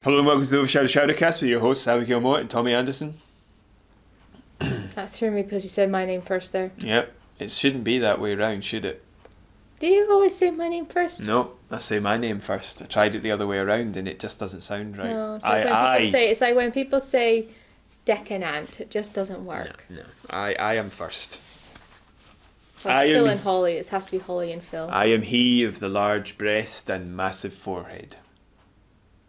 Hello and welcome to the OverShadow Shadowcast with your hosts Abigail Mott and Tommy Anderson. That threw me because you said my name first there. Yep, it shouldn't be that way around, should it? Do you always say my name first? No, I say my name first. I tried it the other way around and it just doesn't sound right. No, it's like when people say Decanant, it just doesn't work. No. I am first. Phil and Holly, it has to be Holly and Phil. I am he of the large breast and massive forehead.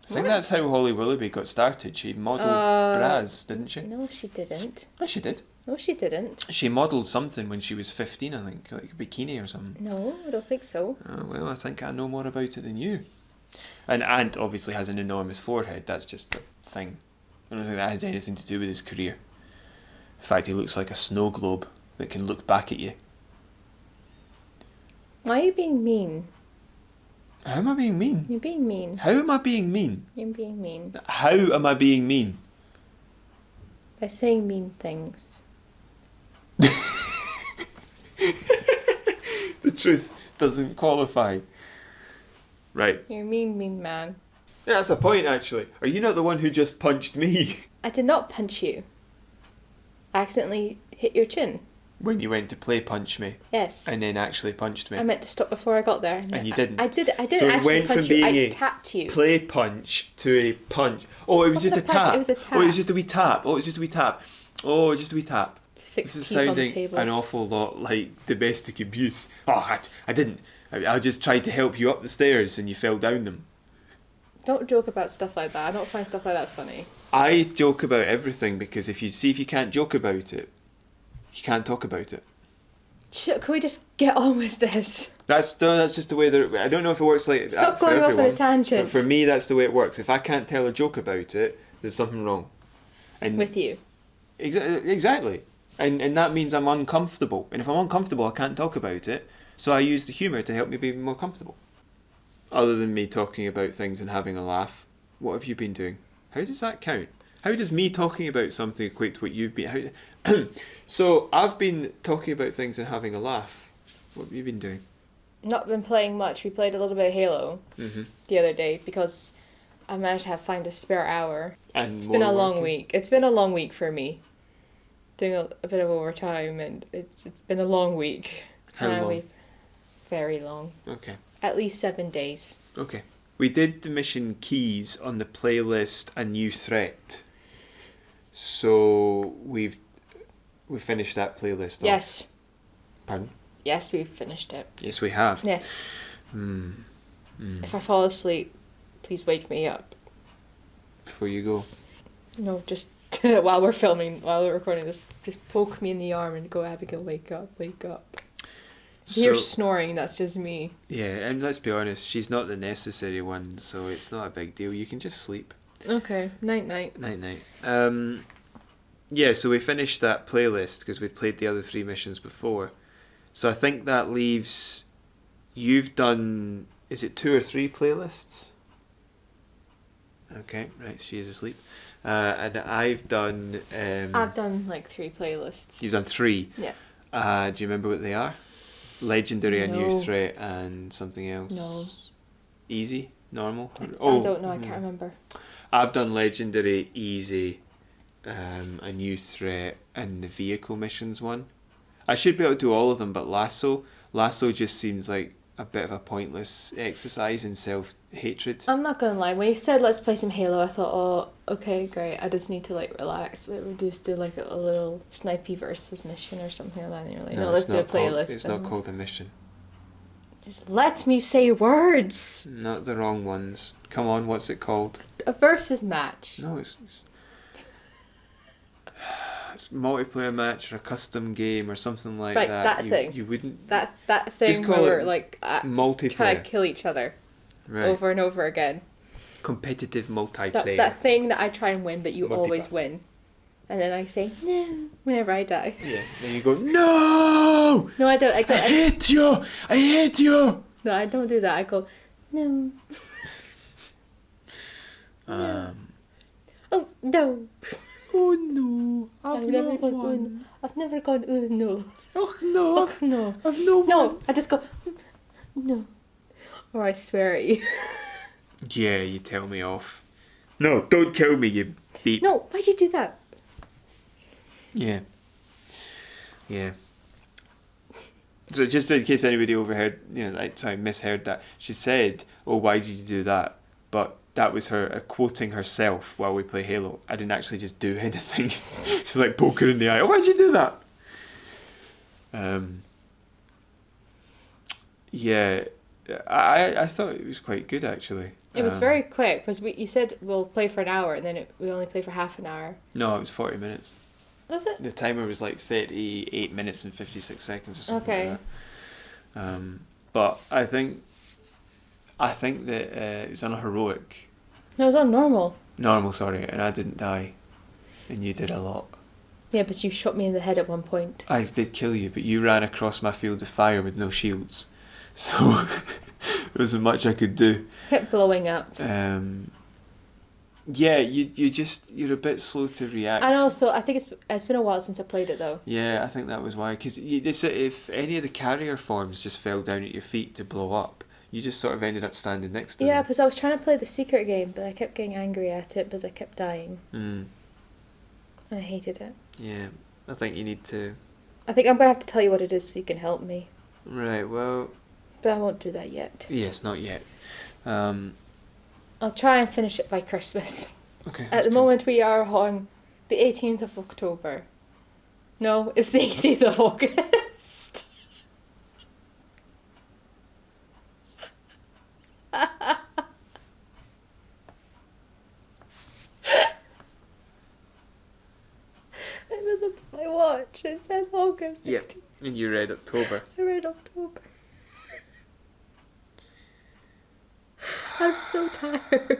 I think that's how Holly Willoughby got started. She modelled bras, didn't she? No, she didn't. Oh, she did. No, she didn't. She modelled something when she was 15, I think, like a bikini or something. No, I don't think so. Oh, well, I think I know more about it than you. And Ant obviously has an enormous forehead. That's just a thing. I don't think that has anything to do with his career. In fact, he looks like a snow globe that can look back at you. Why are you being mean? How am I being mean? You're being mean. How am I being mean? You're being mean. How am I being mean? By saying mean things. The truth doesn't qualify. Right. You're a mean man. Yeah, that's a point, actually. Are you not the one who just punched me? I did not punch you. I accidentally hit your chin. When you went to play punch me. Yes. And then actually punched me. I meant to stop before I got there. And you didn't. I didn't So it actually went punch from being you. a I tapped you. play punch to a punch. Oh, it was just a tap. It was a tap. Oh, it was just a wee tap. Oh, it was just a wee tap. Oh, just a wee tap. Six this is teeth on the sounding table. an awful lot like domestic abuse. Oh, I didn't. I just tried to help you up the stairs and you fell down them. Don't joke about stuff like that. I don't find stuff like that funny. I joke about everything because if you can't joke about it, you can't talk about it. Can we just get on with this? That's just the way that I don't know if it works like Stop that for going off on everyone, a tangent. but for me, that's the way it works. If I can't tell a joke about it, there's something wrong. And With you. Exactly. And that means I'm uncomfortable. And if I'm uncomfortable, I can't talk about it. So I use the humour to help me be more comfortable. Other than me talking about things and having a laugh, what have you been doing? How does that count? How does me talking about something equate to what you've been... So, I've been talking about things and having a laugh. What have you been doing? Not been playing much. We played a little bit of Halo the other day because I managed to find a spare hour. And it's been a long week. It's been a long week for me. Doing a bit of overtime and it's been a long week. How long? Very long. Okay. At least 7 days. Okay. We did the mission keys on the playlist A New Threat. So we finished that playlist off. Yes. Pardon? Yes, we've finished it. Yes, we have. Yes. If I fall asleep, please wake me up. Before you go. No, just while we're recording this, just poke me in the arm and go, Abigail, wake up, wake up. So, You're snoring, that's just me. Yeah, and let's be honest, she's not the necessary one, so it's not a big deal. You can just sleep. Okay, night. Night. Yeah, so we finished that playlist because we'd played the other 3 missions before. So I think that leaves... You've done... Is it 2 or 3 playlists? Okay, right, she is asleep. And I've done... I've done like 3 playlists. You've done 3? Yeah. Do you remember what they are? Legendary, No. A New Threat, and something else? No. Easy? Normal? I don't know, I can't remember. I've done Legendary, Easy, A New Threat, and the Vehicle Missions one. I should be able to do all of them, but Lasso just seems like a bit of a pointless exercise in self-hatred. I'm not gonna lie, when you said let's play some Halo, I thought, oh, okay, great, I just need to like relax. We'll just do like a little snipey versus mission or something like that, and you're like, no let's do a playlist. It's not called a mission. Just let me say words! Not the wrong ones. Come on, what's it called? A versus match. No, it's multiplayer match or a custom game or something like right, that. Thing. You wouldn't... That thing just call where it we're like multiplayer. trying to kill each other over and over again. Competitive multiplayer. That thing that I try and win, but you Multipass. always win. And then I say, no, whenever I die. Yeah, then you go, no! No, I don't. I hate you! I hate you! No, I don't do that. I go, no. Oh, no. Oh no, I've never not gone, won. I've never gone, oh no. Oh no, Oh no. I've no won. No, I just go, no. Or I swear at you. Yeah, you tell me off. No, don't kill me, you beep. No, why'd you do that? Yeah. Yeah. So just in case anybody overheard, misheard that, she said, "Oh, why did you do that?" But that was her quoting herself while we play Halo. I didn't actually just do anything. She's like, poke her in the eye. "Oh, why did you do that?" Yeah, I thought it was quite good actually. It was very quick because you said we'll play for an hour and then we only play for half an hour. No, it was 40 minutes. Was it? The timer was like 38 minutes and 56 seconds or something like that. But I think that it was on a heroic. No, it was on normal. Normal, sorry, and I didn't die. And you did a lot. Yeah, but you shot me in the head at one point. I did kill you, but you ran across my field of fire with no shields. So there wasn't much I could do. Kept blowing up. Yeah, you're a bit slow to react. And also, I think it's been a while since I played it though. Yeah, I think that was why. Because if any of the carrier forms just fell down at your feet to blow up, you just sort of ended up standing next to them. Yeah, because I was trying to play the secret game, but I kept getting angry at it because I kept dying. And I hated it. Yeah, I think you need to... I think I'm going to have to tell you what it is so you can help me. Right, well... But I won't do that yet. Yes, not yet. I'll try and finish it by Christmas. Okay. At the moment we are on the 18th of October. No, it's the 18th of August. I looked at my watch. It says August. Yep. And you read October. I read October. I'm so tired.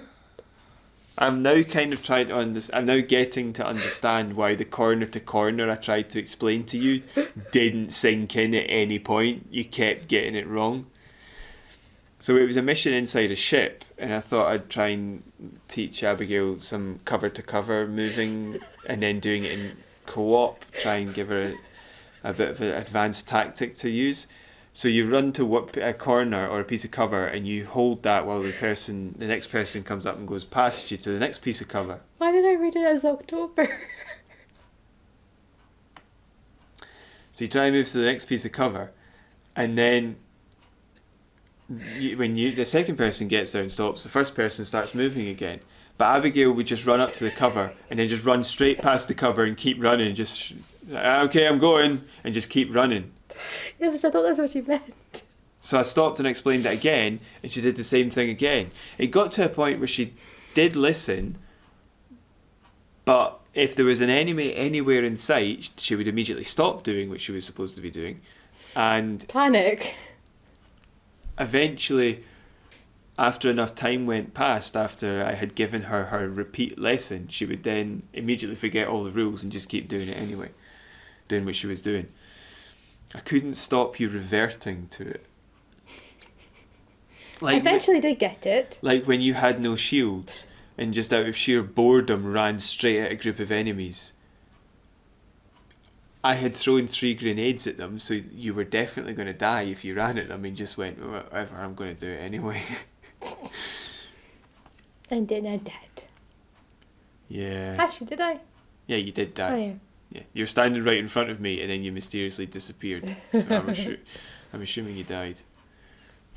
I'm now kind of trying to I'm now getting to understand why the corner to corner I tried to explain to you didn't sink in at any point. You kept getting it wrong. So it was a mission inside a ship, and I thought I'd try and teach Abigail some cover to cover moving, and then doing it in co-op. Try and give her a bit of an advanced tactic to use. So you run to a corner or a piece of cover, and you hold that while the next person comes up and goes past you to the next piece of cover. Why did I read it as October? So you try and move to the next piece of cover, and then when the second person gets there and stops, the first person starts moving again. But Abigail would just run up to the cover and then just run straight past the cover and keep running. Just, okay, I'm going, and just keep running. Yeah, because I thought that's what you meant. So I stopped and explained it again, and she did the same thing again. It got to a point where she did listen, but if there was an enemy anywhere in sight, she would immediately stop doing what she was supposed to be doing. And Panic. Eventually, after enough time went past, after I had given her repeat lesson, she would then immediately forget all the rules and just keep doing it anyway, doing what she was doing. I couldn't stop you reverting to it. I eventually did get it. Like when you had no shields and just out of sheer boredom ran straight at a group of enemies. I had thrown 3 grenades at them, so you were definitely going to die if you ran at them and just went, whatever, I'm going to do it anyway. And then I died. Yeah. Actually, did I? Yeah, you did die. Oh, yeah. Yeah, you're standing right in front of me, and then you mysteriously disappeared. So I'm assuming you died.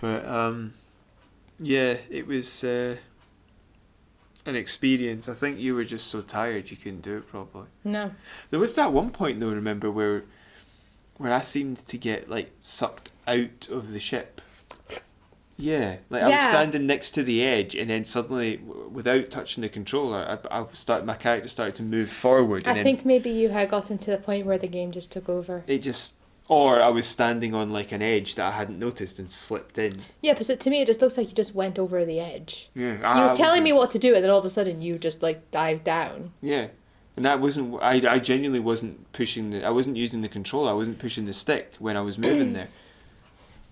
But yeah, it was an experience. I think you were just so tired you couldn't do it properly. No. There was that one point though, remember, where I seemed to get like sucked out of the ship. Yeah, like I was standing next to the edge, and then suddenly, without touching the controller, my character started to move forward. And I think maybe you had gotten to the point where the game just took over. Or I was standing on like an edge that I hadn't noticed and slipped in. Yeah, because to me it just looks like you just went over the edge. Yeah, you were telling me what to do, and then all of a sudden you just like dived down. Yeah, and that wasn't. I genuinely wasn't pushing I wasn't using the controller. I wasn't pushing the stick when I was moving there.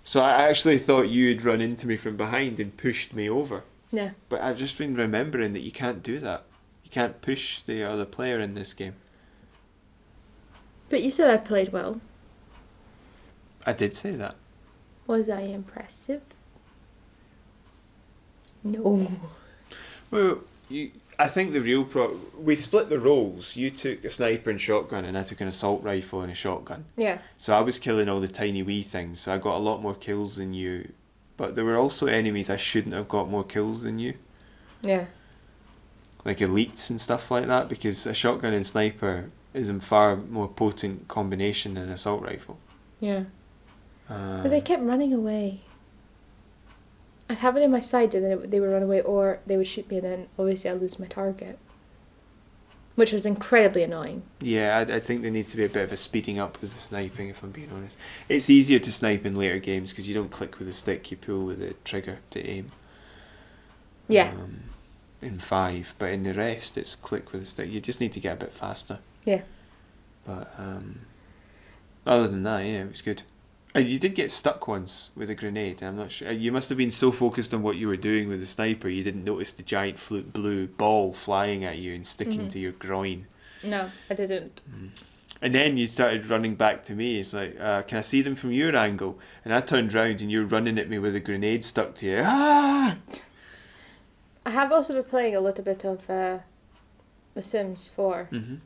So I actually thought you'd run into me from behind and pushed me over. Yeah. But I've just been remembering that you can't do that. You can't push the other player in this game. But you said I played well. I did say that. Was I impressive? No. Well, I think the real we split the roles. You took a sniper and shotgun, and I took an assault rifle and a shotgun. Yeah. So I was killing all the tiny wee things. So I got a lot more kills than you. But there were also enemies I shouldn't have got more kills than you. Yeah. Like elites and stuff like that, because a shotgun and sniper is a far more potent combination than an assault rifle. Yeah. But they kept running away. I'd have it in my sight and then they would run away, or they would shoot me and then obviously I'd lose my target. Which was incredibly annoying. Yeah, I think there needs to be a bit of a speeding up with the sniping, if I'm being honest. It's easier to snipe in later games because you don't click with the stick, you pull with the trigger to aim. Yeah. In 5, but in the rest it's click with the stick. You just need to get a bit faster. Yeah. But other than that, yeah, it was good. And you did get stuck once with a grenade. I'm not sure. You must have been so focused on what you were doing with the sniper, you didn't notice the giant blue ball flying at you and sticking to your groin. No, I didn't. And then you started running back to me. It's like, can I see them from your angle? And I turned round and you're running at me with a grenade stuck to you. Ah! I have also been playing a little bit of The Sims 4. Mm-hmm.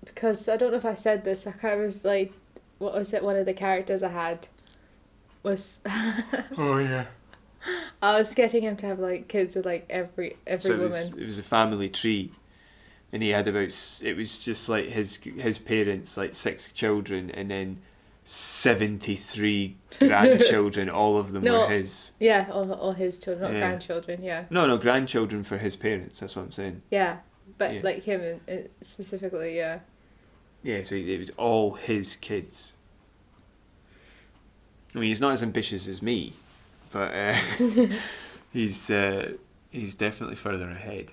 Because I don't know if I said this, I kind of was like, what was it? One of the characters I had was. Oh yeah. I was getting him to have like kids with like every So woman. it was a family tree, and he had about. It was just like his parents, like 6 children, and then 73 grandchildren. All of them were his. Yeah, all his children, not Yeah. grandchildren. Yeah. No, grandchildren for his parents. That's what I'm saying. Yeah, but Yeah. like him specifically, yeah. Yeah, so it was all his kids. I mean, he's not as ambitious as me, but he's definitely further ahead.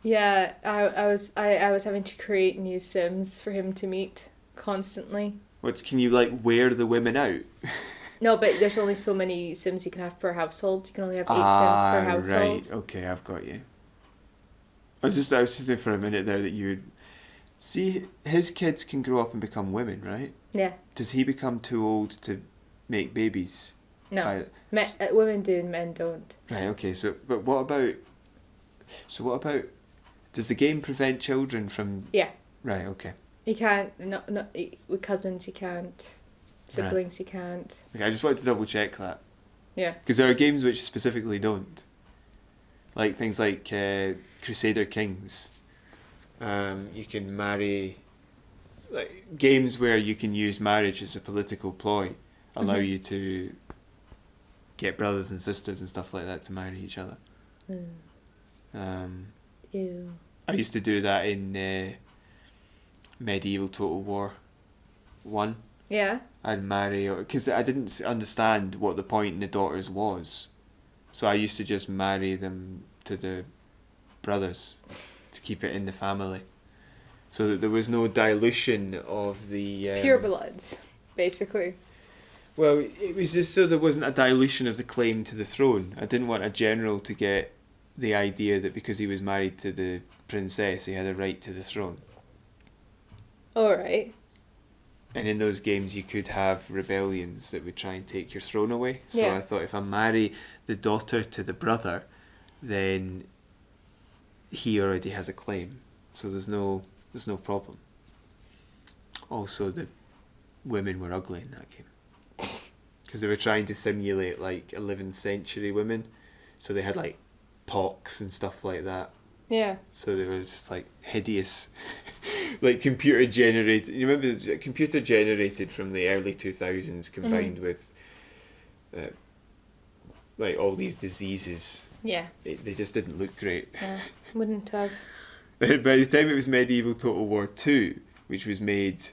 Yeah, I was having to create new Sims for him to meet constantly. What, can you like wear the women out? No, but there's only so many Sims you can have per household. You can only have 8 Sims per household. Right. Okay, I've got you. I was just thinking for a minute there that you would see his kids can grow up and become women, right? Yeah. Does he become too old to make babies? No. Women do and men don't. Right. Okay. So what about? Does the game prevent children from? Yeah. Right. Okay. You can't. Not with cousins. You can't. Siblings. You can't. Okay. I just wanted to double check that. Yeah. Because there are games which specifically don't. Like things like Crusader Kings. You can marry. Like games where you can use marriage as a political ploy allow you to get brothers and sisters and stuff like that to marry each other. Ew. I used to do that in Medieval Total War 1. Yeah. I'd marry, because I didn't understand what the point in the daughters was, so I used to just marry them to the brothers to keep it in the family, so that there was no dilution of the Pure bloods, basically. Well, it was just so there wasn't a dilution of the claim to the throne. I didn't want a general to get the idea that because he was married to the princess, he had a right to the throne. Alright. And in those games, you could have rebellions that would try and take your throne away. So Yeah. I thought if I marry the daughter to the brother, then he already has a claim. So there's no problem. Also, the women were ugly in that game. Because they were trying to simulate like 11th century women. So they had like pox and stuff like that. Yeah. So they were just like hideous, like computer generated. You remember computer generated from the early 2000s combined with like all these diseases. Yeah. They just didn't look great. Yeah. Wouldn't have. By the time it was Medieval Total War 2, which was made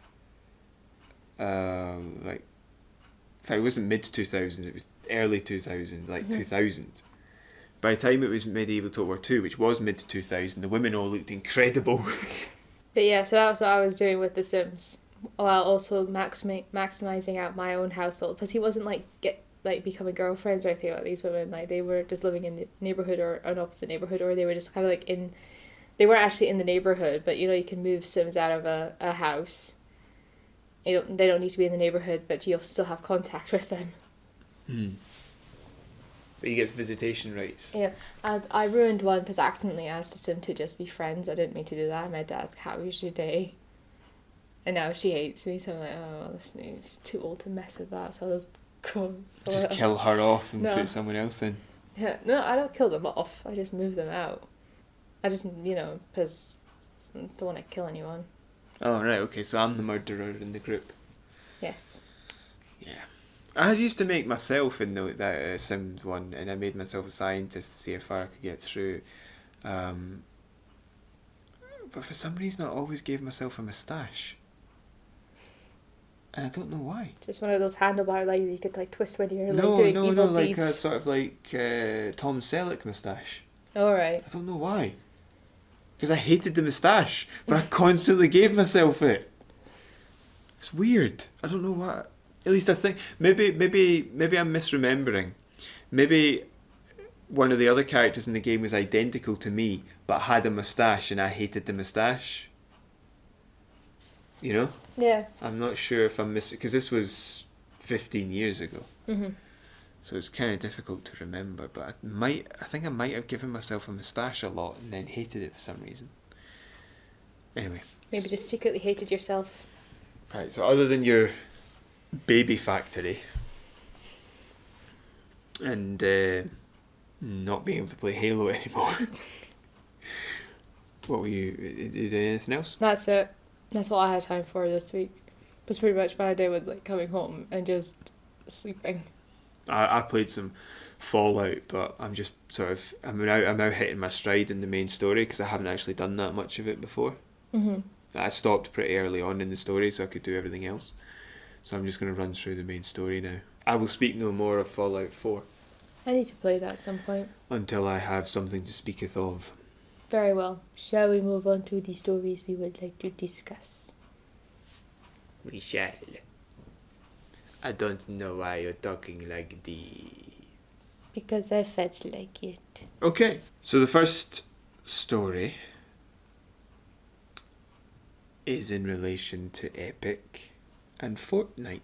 like, in fact, it wasn't mid 2000s, it was early 2000, like 2000. By the time it was Medieval Total War 2, which was mid 2000, the women all looked incredible. But yeah, so that was what I was doing with The Sims, while also maximizing out my own household, because he wasn't becoming girlfriends or anything with these women. Like they were just living in the neighborhood or an opposite neighborhood, or they were just kind of like in. They were actually in the neighborhood, but you can move Sims out of a house. They don't need to be in the neighborhood, but you'll still have contact with them. So he gets visitation rights. Yeah, I ruined one because I accidentally asked a sim to just be friends. I didn't mean to do that. I meant to ask, how was your day? And now she hates me, so I'm like, oh, she's too old to mess with that, so I'll just go somewhere Just else. kill her off and No. put someone else in. Yeah, no, I don't kill them off. I just move them out. I just, because I don't want to kill anyone. Oh, right, okay, so I'm the murderer in the group. Yes. Yeah. I used to make myself in that Sims one, and I made myself a scientist to see how far I could get through. But for some reason I always gave myself a moustache. And I don't know why. Just one of those handlebar legs that you could twist when you're doing evil No, like deeds. a sort of like Tom Selleck moustache. Alright. I don't know why. Because I hated the moustache, but I constantly gave myself it. It's weird. I don't know why. At least I think maybe I'm misremembering. Maybe one of the other characters in the game was identical to me, but had a moustache, and I hated the moustache. You know? Yeah. I'm not sure if I'm missing, because this was 15 years ago. Mm-hmm. So it's kind of difficult to remember, but I think I might have given myself a moustache a lot and then hated it for some reason. Anyway. Maybe just secretly hated yourself. Right, so other than your baby factory and not being able to play Halo anymore, what were you, did anything else? That's it. That's all I had time for this week. It was pretty much my day with coming home and just sleeping. I played some Fallout, but I'm just I'm now hitting my stride in the main story because I haven't actually done that much of it before. Mm-hmm. I stopped pretty early on in the story so I could do everything else. So I'm just going to run through the main story now. I will speak no more of Fallout 4 I need to play that at some point. until I have something to speaketh of. Very well. Shall we move on to the stories we would like to discuss? We shall. I don't know why you're talking like this. Because I felt like it. Okay, so the first story is in relation to Epic and Fortnite.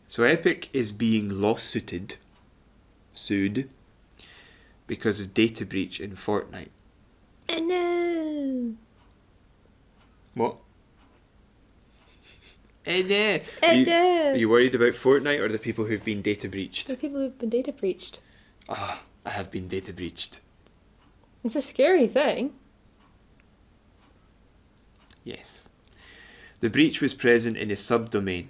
So Epic is being sued, because of data breach in Fortnite. Oh no! What? No. No! Are you worried about Fortnite or the people who've been data breached? The people who've been data breached. I have been data breached. It's a scary thing. Yes. The breach was present in a subdomain.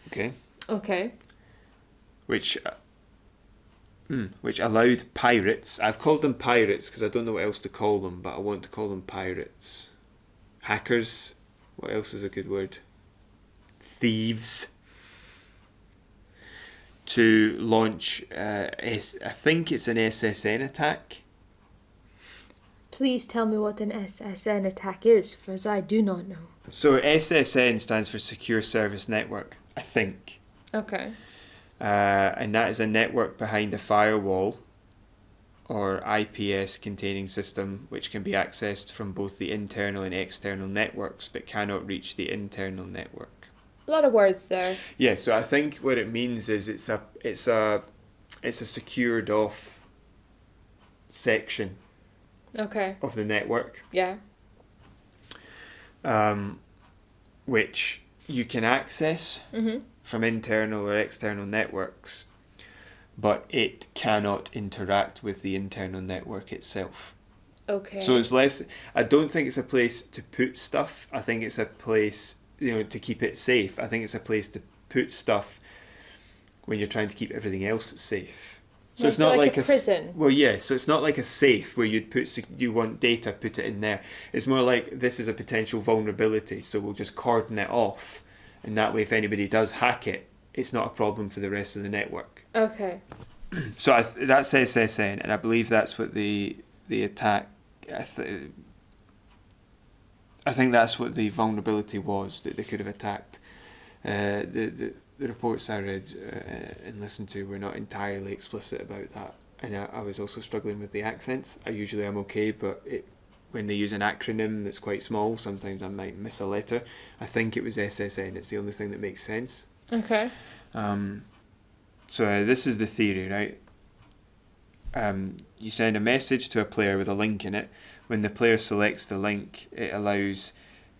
Okay. Okay. Which allowed pirates. I've called them pirates because I don't know what else to call them, but I want to call them pirates. Hackers. What else is a good word? Thieves. To launch, I think it's an SSN attack. Please tell me what an SSN attack is, for as I do not know. So SSN stands for Secure Service Network, I think. Okay. And that is a network behind a firewall or IPS containing system which can be accessed from both the internal and external networks but cannot reach the internal network. A lot of words there. Yeah, so I think what it means is it's a secured off section Okay. of the network, Yeah. which you can access Mm-hmm. from internal or external networks, but it cannot interact with the internal network itself. Okay. So it's less, I don't think it's a place to put stuff. I think it's a place, to keep it safe. I think it's a place to put stuff when you're trying to keep everything else safe. So it's not like a prison. Well, yeah. So it's not like a safe where you want data, put it in there. It's more like this is a potential vulnerability, so we'll just cordon it off, and that way, if anybody does hack it, it's not a problem for the rest of the network. Okay. So that's SSN, and I believe that's what the attack. I think that's what the vulnerability was that they could have attacked. The reports I read and listened to were not entirely explicit about that, and I was also struggling with the accents. I usually am okay, but when they use an acronym that's quite small, sometimes I might miss a letter. I think it was SSN. It's the only thing that makes sense. Okay. So this is the theory, right? You send a message to a player with a link in it. When the player selects the link, it allows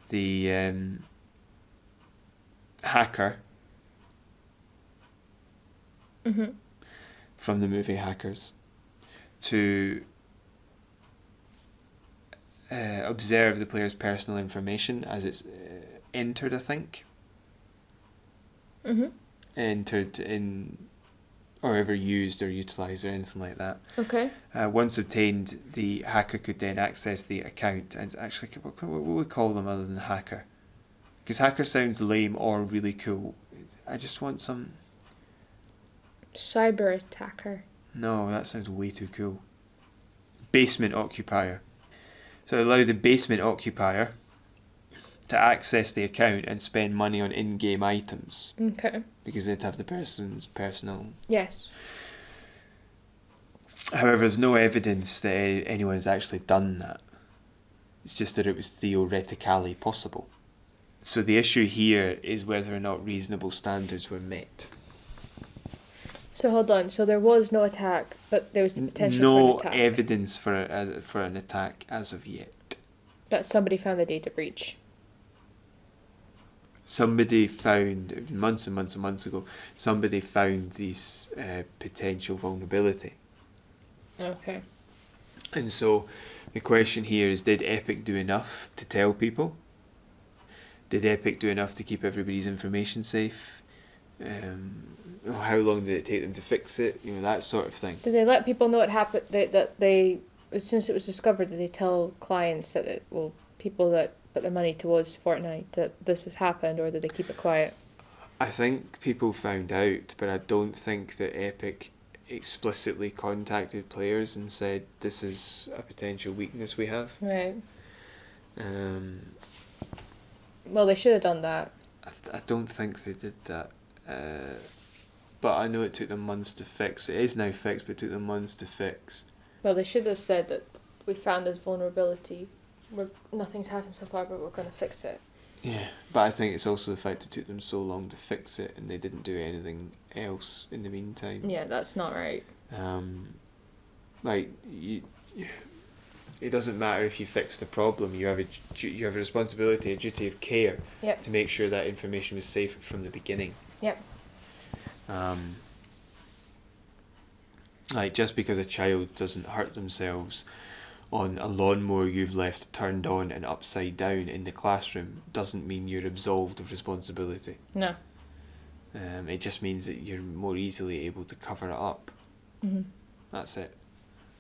the hacker from the movie Hackers to observe the player's personal information as it's entered, I think. Entered in, or ever used or utilised or anything like that. Okay. Once obtained, the hacker could then access the account. And actually, what would we call them other than hacker? Because hacker sounds lame or really cool. I just want some... Cyber attacker. No, that sounds way too cool. Basement occupier. So allow the basement occupier to access the account and spend money on in-game items. Okay. Because they'd have the person's personal... Yes. However, there's no evidence that anyone's actually done that. It's just that it was theoretically possible. So the issue here is whether or not reasonable standards were met. So hold on. So there was no attack, but there was the potential No for an attack. evidence for an attack as of yet. But somebody found the data breach. Somebody found, months and months and months ago, somebody found this potential vulnerability. Okay. And so the question here is, did Epic do enough to tell people? Did Epic do enough to keep everybody's information safe? How long did it take them to fix it? You know, that sort of thing. Did they let people know it happened? That they, as soon as it was discovered, did they tell clients that people that put their money towards Fortnite that this has happened, or did they keep it quiet? I think people found out, but I don't think that Epic explicitly contacted players and said, this is a potential weakness we have. Right. Well, they should have done that. I don't think they did that. But I know it took them months to fix. It is now fixed, but it took them months to fix. Well, they should have said that we found this vulnerability. Nothing's happened so far, but we're going to fix it. Yeah, but I think it's also the fact it took them so long to fix it and they didn't do anything else in the meantime. Yeah, that's not right. It doesn't matter if you fix the problem. You have a responsibility, a duty of care to make sure that information was safe from the beginning. Yep. Just because a child doesn't hurt themselves on a lawnmower you've left turned on and upside down in the classroom doesn't mean you're absolved of responsibility. No. It just means that you're more easily able to cover it up. Mm-hmm. That's it.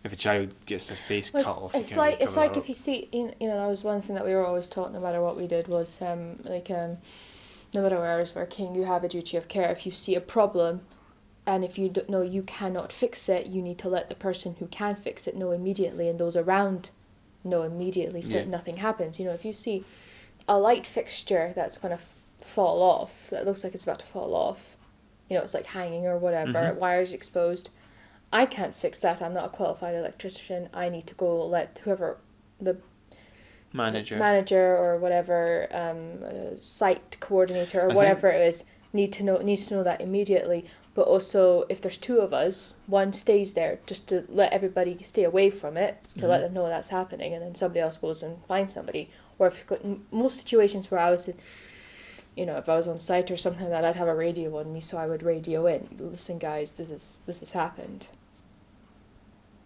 If a child gets their face cut off, it's like if you see, that was one thing that we were always taught. No matter what we did, was no matter where I was working, you have a duty of care. If you see a problem, and if you don't know you cannot fix it, you need to let the person who can fix it know immediately, and those around know immediately, so that nothing happens. If you see a light fixture that's going to fall off, that looks like it's about to fall off, it's like hanging or whatever, wires exposed. I can't fix that. I'm not a qualified electrician. I need to go let whoever the manager or whatever site coordinator or whatever it is needs to know that immediately. But also, if there's two of us, one stays there just to let everybody stay away from it, to let them know that's happening, and then somebody else goes and finds somebody. Or if you've got most situations where I was, if I was on site or something like that, I'd have a radio on me, so I would radio in. Listen, guys, this has happened.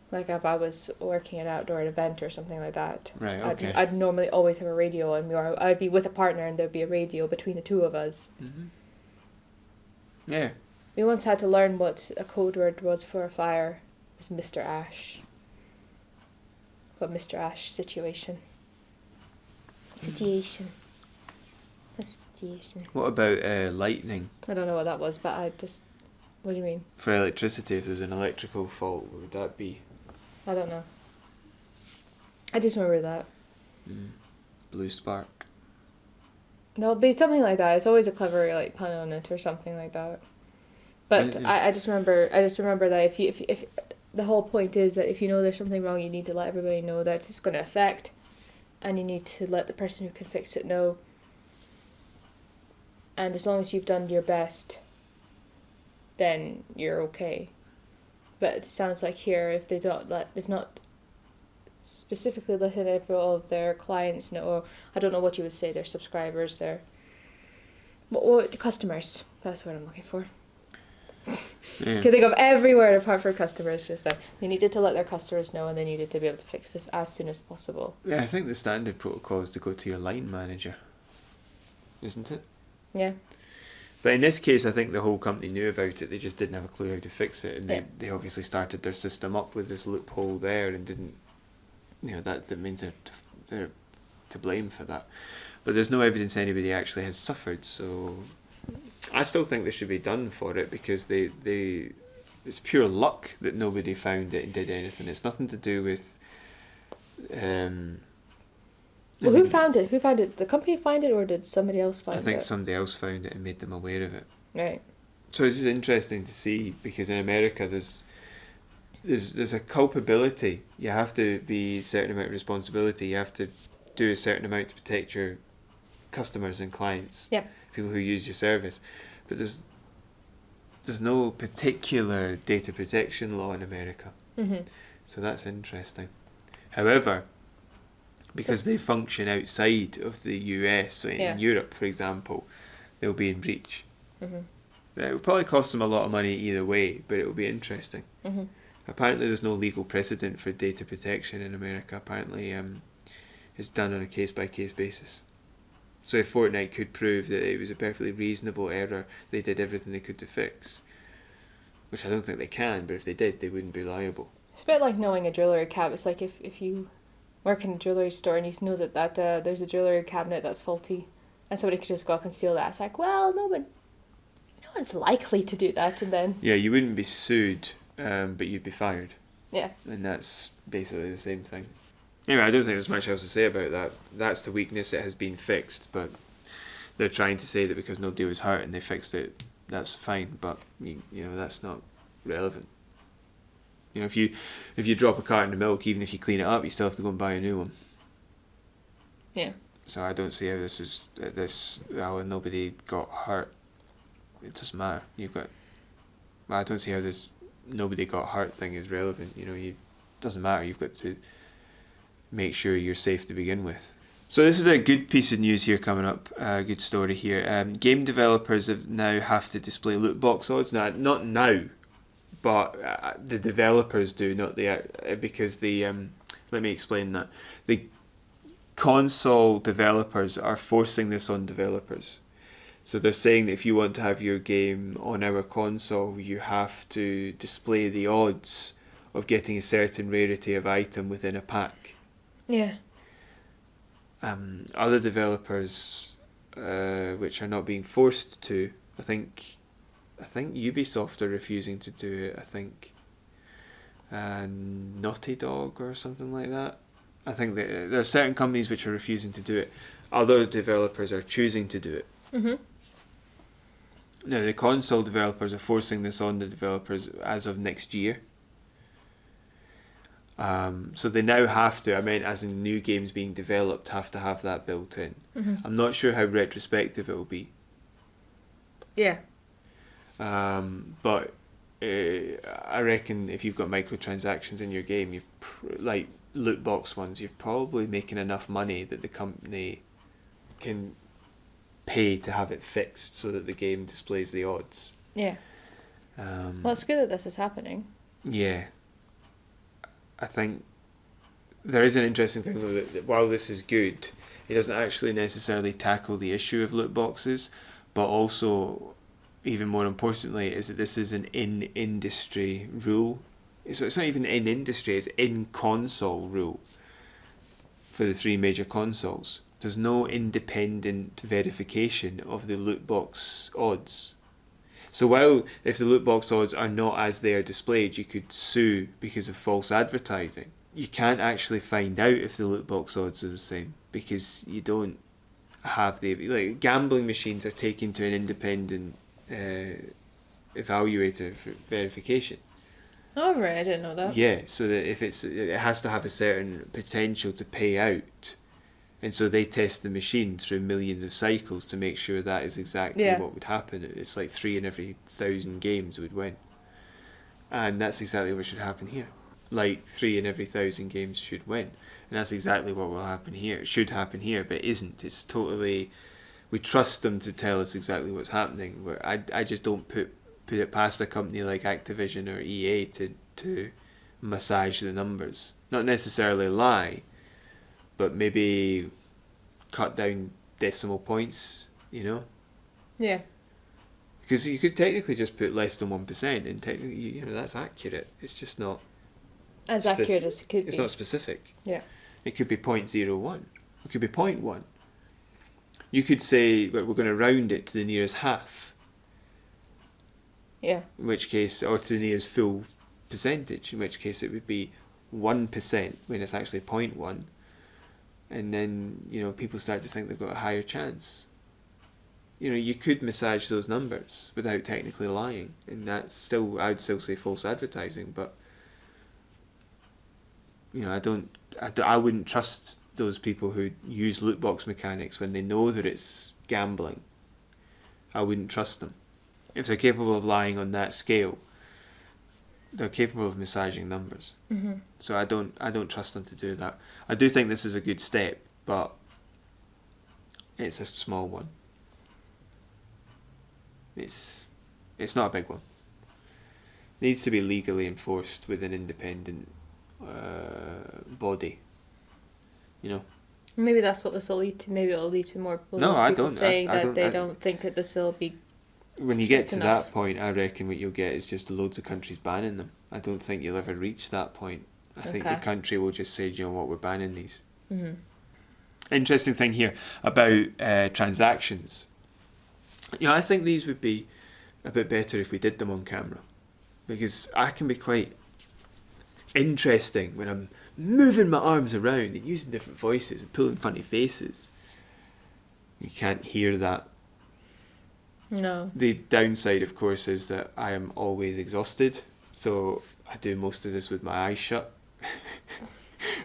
Like if I was working at an outdoor event or something like that. Right, okay. I'd normally always have a radio on me, or I'd be with a partner and there'd be a radio between the two of us. Mm-hmm. Yeah. We once had to learn what a code word was for a fire. It was Mr. Ash. What Mr. Ash situation. Situation. What about lightning? I don't know what that was, but what do you mean? For electricity, if there's an electrical fault, what would that be? I don't know. I just remember that. Blue spark. There'll be something like that. It's always a clever pun on it or something like that. But I just remember that if the whole point is that if you know there's something wrong, you need to let everybody know that it's going to affect, and you need to let the person who can fix it know. And as long as you've done your best, then you're okay. But it sounds like here, if they've not specifically letting all of their clients know, or I don't know what you would say, their subscribers, their what customers. That's what I'm looking for. Yeah. Can think of every word apart from customers just then. They needed to let their customers know, and they needed to be able to fix this as soon as possible. Yeah, I think the standard protocol is to go to your line manager, isn't it? Yeah. But in this case, I think the whole company knew about it. They just didn't have a clue how to fix it, and they obviously started their system up with this loophole there, and didn't. That means they're to blame for that. But there's no evidence anybody actually has suffered, so I still think they should be done for it, because it's pure luck that nobody found it and did anything. It's nothing to do with. Well, who found it? Who found it? The company find it, or did somebody else find it? I think somebody else found it and made them aware of it. Right. So this is interesting to see, because in America there's a culpability. You have to be a certain amount of responsibility. You have to do a certain amount to protect your customers and clients. Yeah. People who use your service. But there's no particular data protection law in America. Mm-hmm. So that's interesting. However, because they function outside of the US, so in Europe, for example, they'll be in breach. Mm-hmm. It will probably cost them a lot of money either way, but it will be interesting. Mm-hmm. Apparently there's no legal precedent for data protection in America. Apparently it's done on a case-by-case basis. So if Fortnite could prove that it was a perfectly reasonable error, they did everything they could to fix, which I don't think they can, but if they did, they wouldn't be liable. It's a bit like knowing a jewellery cabinet. It's like if you work in a jewellery store and you know that there's a jewellery cabinet that's faulty, and somebody could just go up and steal that. It's like, well, no one's likely to do that, and then... Yeah, you wouldn't be sued, but you'd be fired. Yeah. And that's basically the same thing. Anyway, I don't think there's much else to say about that. That's the weakness. It has been fixed, but they're trying to say that because nobody was hurt and they fixed it, that's fine. But that's not relevant. If you drop a carton of milk, even if you clean it up, you still have to go and buy a new one. Yeah. So I don't see how nobody got hurt. It doesn't matter. I don't see how this nobody got hurt thing is relevant. It doesn't matter. You've got to make sure you're safe to begin with. So this is a good piece of news here coming up, a good story here. Game developers now have to display loot box odds. Now, not now, but the developers do, not because let me explain that. The console developers are forcing this on developers. So they're saying that if you want to have your game on our console, you have to display the odds of getting a certain rarity of item within a pack. Yeah. Other developers, which are not being forced to, I think Ubisoft are refusing to do it. I think Naughty Dog or something like that. I think that there are certain companies which are refusing to do it. Other developers are choosing to do it. Mm-hmm. Now the console developers are forcing this on the developers as of next year. So they now have to, as in new games being developed, have to have that built in. Mm-hmm. I'm not sure how retrospective it will be. Yeah. But I reckon if you've got microtransactions in your game, like loot box ones, you're probably making enough money that the company can pay to have it fixed so that the game displays the odds. Yeah. Well, it's good that this is happening. Yeah. I think there is an interesting thing though that while this is good, it doesn't actually necessarily tackle the issue of loot boxes, but also, even more importantly, is that this is an in-industry rule. So it's not even in-industry, it's in-console rule for the three major consoles. There's no independent verification of the loot box odds. So while if the loot box odds are not as they are displayed, you could sue because of false advertising, you can't actually find out if the loot box odds are the same because you don't have gambling machines are taken to an independent evaluator for verification. Oh right, I didn't know that. Yeah, so that if it has to have a certain potential to pay out And so they test the machine through millions of cycles to make sure that is exactly what would happen. It's like 3 in every 1,000 games would win. And that's exactly what should happen here. Like 3 in every 1,000 games should win. And that's exactly what will happen here. It should happen here, but it isn't. It's totally... We trust them to tell us exactly what's happening. Where I just don't put it past a company like Activision or EA to massage the numbers. Not necessarily lie, but maybe cut down decimal points, you know? Yeah. Because you could technically just put less than 1%, and technically, you know, that's accurate. It's just not... As accurate as it could be. It's not specific. Yeah. It could be 0.01. It could be 0.1. You could say, well, we're going to round it to the nearest half. Yeah. In which case, or to the nearest full percentage, in which case it would be 1% when it's actually 0.1. And then, you know, people start to think they've got a higher chance. You know, you could massage those numbers without technically lying. And that's still, I'd still say false advertising, but, you know, I wouldn't trust those people who use loot box mechanics when they know that it's gambling. I wouldn't trust them. If they're capable of lying on that scale, they're capable of massaging numbers. Mm-hmm. So I don't trust them to do that. I do think this is a good step, but it's a small one. It's not a big one. It needs to be legally enforced with an independent body. You know. Maybe that's what this will lead to. Maybe it'll lead to more people saying that they don't think that this will be. When you get to that point, I reckon what you'll get is just loads of countries banning them. I don't think you'll ever reach that point. I think the country will just say, you know what, we're banning these. Mm-hmm. Interesting thing here about transactions. You know, I think these would be a bit better if we did them on camera, because I can be quite interesting when I'm moving my arms around and using different voices and pulling funny faces. You can't hear that. No. The downside, of course, is that I am always exhausted, so I do most of this with my eyes shut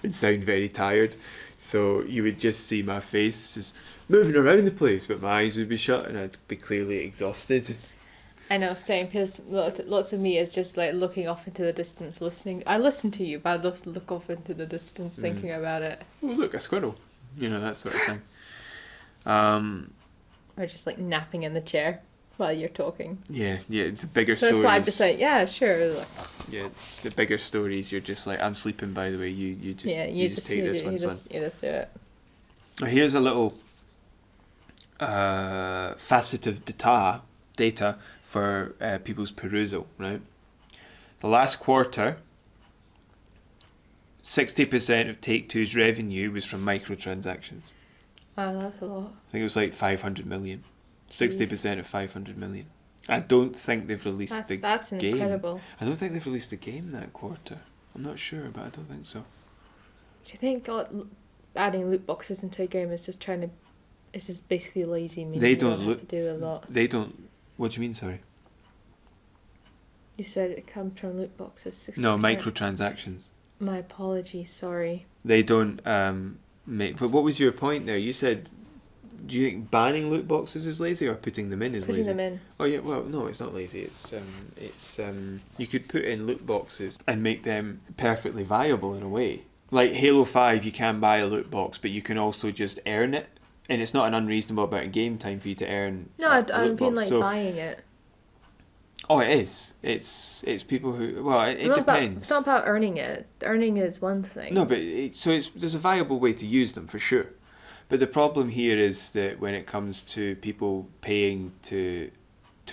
and sound very tired. So you would just see my face just moving around the place, but my eyes would be shut and I'd be clearly exhausted. I know, same, because lots of me is just like looking off into the distance, listening. I listen to you, but I love to look off into the distance thinking about it. Oh, look, a squirrel. You know, that sort of thing. Or just like napping in the chair while you're talking. Yeah, the bigger stories. That's why I'm just like, yeah, sure. Like, yeah, the bigger stories, you're just like, I'm sleeping, by the way, you just take this one, son. You just do it. Here's a little facet of data for people's perusal, right? The last quarter, 60% of Take-Two's revenue was from microtransactions. Wow, that's a lot. I think it was like 500 million. Jeez. 60% of 500 million. I don't think they've released the game. That's incredible. I don't think they've released a game that quarter. I'm not sure, but I don't think so. Do you think adding loot boxes into a game is just it's just basically lazy, meaning They you don't have to do a lot? They don't... What do you mean, sorry? You said it comes from loot boxes, 60%. No, microtransactions. My apologies, sorry. They don't make... But what was your point there? You said... Do you think banning loot boxes is lazy or putting them in is lazy? Putting them in. Oh yeah, well no, it's not lazy. It's you could put in loot boxes and make them perfectly viable in a way. Like Halo 5, you can buy a loot box, but you can also just earn it, and it's not an unreasonable amount of game time for you to earn. No, I mean like buying it. Oh, it is. It's people who... Well, it depends. It's not about earning it. Earning is one thing. No, but there's a viable way to use them for sure. But the problem here is that when it comes to people paying to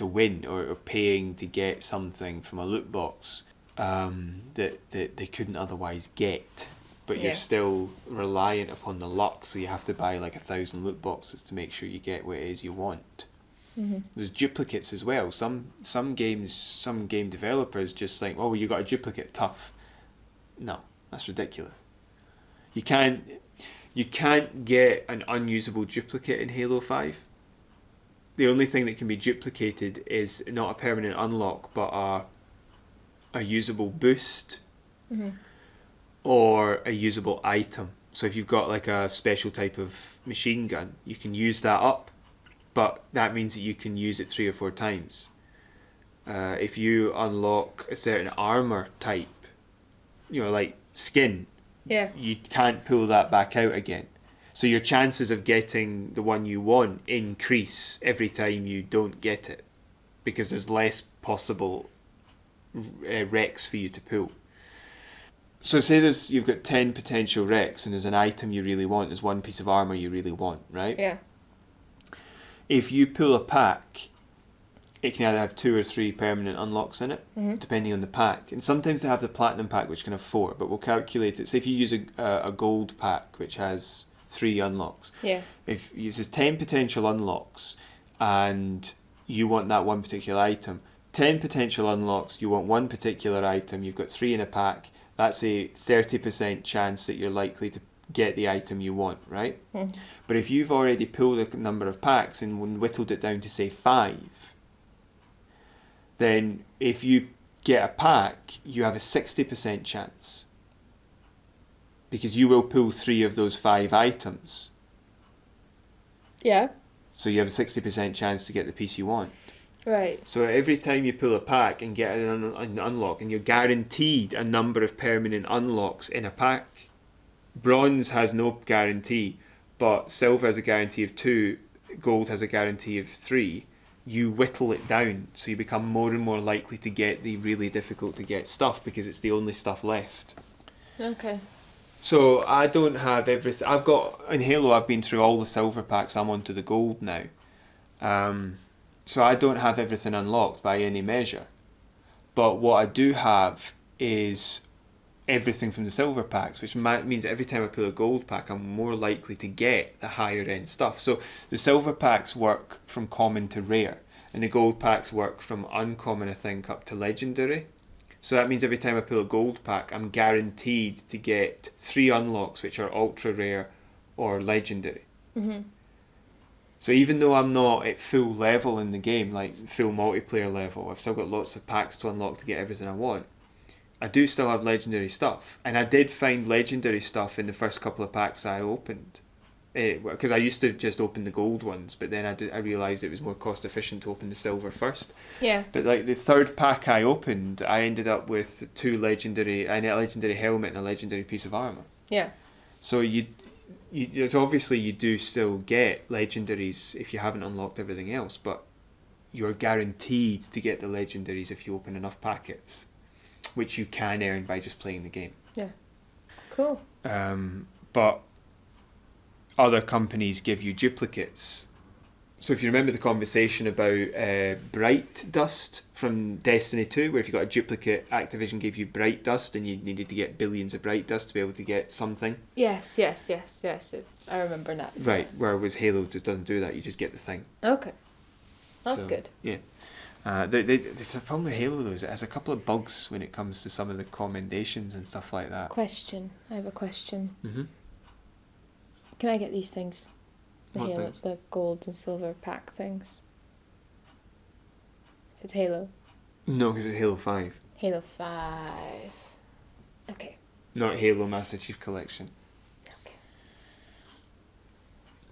win or paying to get something from a loot box that they couldn't otherwise get, but you're still reliant upon the luck, so you have to buy like 1,000 loot boxes to make sure you get what it is you want. Mm-hmm. There's duplicates as well. Some game developers just think, oh, you got a duplicate, tough. No, that's ridiculous. You can't get an unusable duplicate in Halo 5. The only thing that can be duplicated is not a permanent unlock, but a usable boost or a usable item. So if you've got like a special type of machine gun, you can use that up, but that means that you can use it 3 or 4 times. If you unlock a certain armor type, like skin, you can't pull that back out again. So your chances of getting the one you want increase every time you don't get it, because there's less possible wrecks for you to pull. So say you've got 10 potential wrecks and there's an item you really want, there's one piece of armour you really want, right? Yeah. If you pull a pack, it can either have 2 or 3 permanent unlocks in it, depending on the pack. And sometimes they have the platinum pack, which can have 4, but we'll calculate it. Say if you use a gold pack, which has 3 unlocks. Yeah. If it says 10 potential unlocks and you want that one particular item, 10 potential unlocks, you want one particular item, you've got 3 in a pack, that's a 30% chance that you're likely to get the item you want, right? But if you've already pulled a number of packs and whittled it down to say 5, then if you get a pack, you have a 60% chance, because you will pull 3 of those 5 items. Yeah. So you have a 60% chance to get the piece you want. Right. So every time you pull a pack and get an unlock, and you're guaranteed a number of permanent unlocks in a pack. Bronze has no guarantee, but silver has a guarantee of 2, gold has a guarantee of 3. You whittle it down, so you become more and more likely to get the really difficult to get stuff, because it's the only stuff left. Okay. So I don't have everything. I've got, in Halo, I've been through all the silver packs, I'm onto the gold now. So I don't have everything unlocked by any measure. But what I do have is everything from the silver packs, which means every time I pull a gold pack, I'm more likely to get the higher end stuff. So the silver packs work from common to rare, and the gold packs work from uncommon, I think, up to legendary. So that means every time I pull a gold pack, I'm guaranteed to get 3 unlocks, which are ultra rare or legendary. So even though I'm not at full level in the game, like full multiplayer level, I've still got lots of packs to unlock to get everything I want. I do still have legendary stuff, and I did find legendary stuff in the first couple of packs I opened, because I used to just open the gold ones, but then I realised it was more cost efficient to open the silver first. Yeah. But like the third pack I opened, I ended up with a legendary helmet and a legendary piece of armour. Yeah. So it's obviously you do still get legendaries if you haven't unlocked everything else, but you're guaranteed to get the legendaries if you open enough packets, which you can earn by just playing the game. Yeah. Cool. But other companies give you duplicates. So if you remember the conversation about Bright Dust from Destiny 2, where if you got a duplicate, Activision gave you Bright Dust and you needed to get billions of Bright Dust to be able to get something. Yes. I remember that. Right, whereas Halo just doesn't do that, you just get the thing. Okay. That's So, good. Yeah. The problem with Halo though is it has a couple of bugs when it comes to some of the commendations and stuff like that. I have a question. Mm-hmm. Can I get these things? What things? The gold and silver pack things. If it's Halo. No, because it's Halo 5. Halo 5. Okay. Not Halo Master Chief Collection. Okay.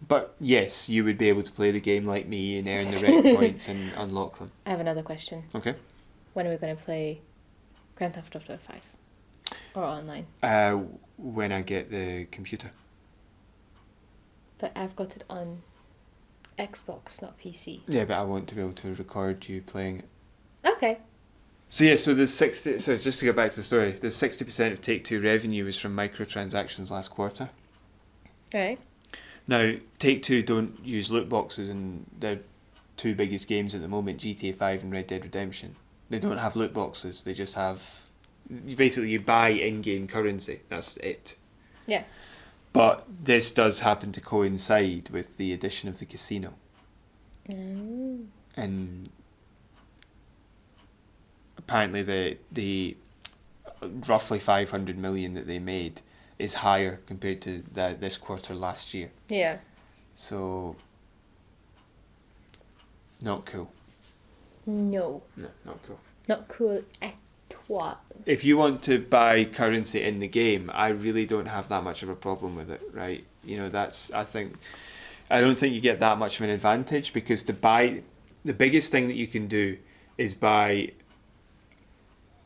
But yes, you would be able to play the game like me and earn the rec points and unlock them. I have another question. Okay. When are we going to play Grand Theft Auto 5? Or online? When I get the computer. But I've got it on Xbox, not PC. Yeah, but I want to be able to record you playing it. Okay. So yeah, so there's 60. So just to get back to the story, there's 60% of Take-Two revenue is from microtransactions last quarter. Right. Now Take-Two don't use loot boxes in their 2 biggest games at the moment, GTA 5 and Red Dead Redemption. They don't have loot boxes. They just have basically you buy in-game currency. That's it. Yeah. But this does happen to coincide with the addition of the casino. And apparently the roughly 500 million that they made is higher compared to this quarter last year. Yeah. So, not cool. No. No, not cool. Not cool at what? If you want to buy currency in the game, I really don't have that much of a problem with it, right? I don't think you get that much of an advantage, because to buy, the biggest thing that you can do is buy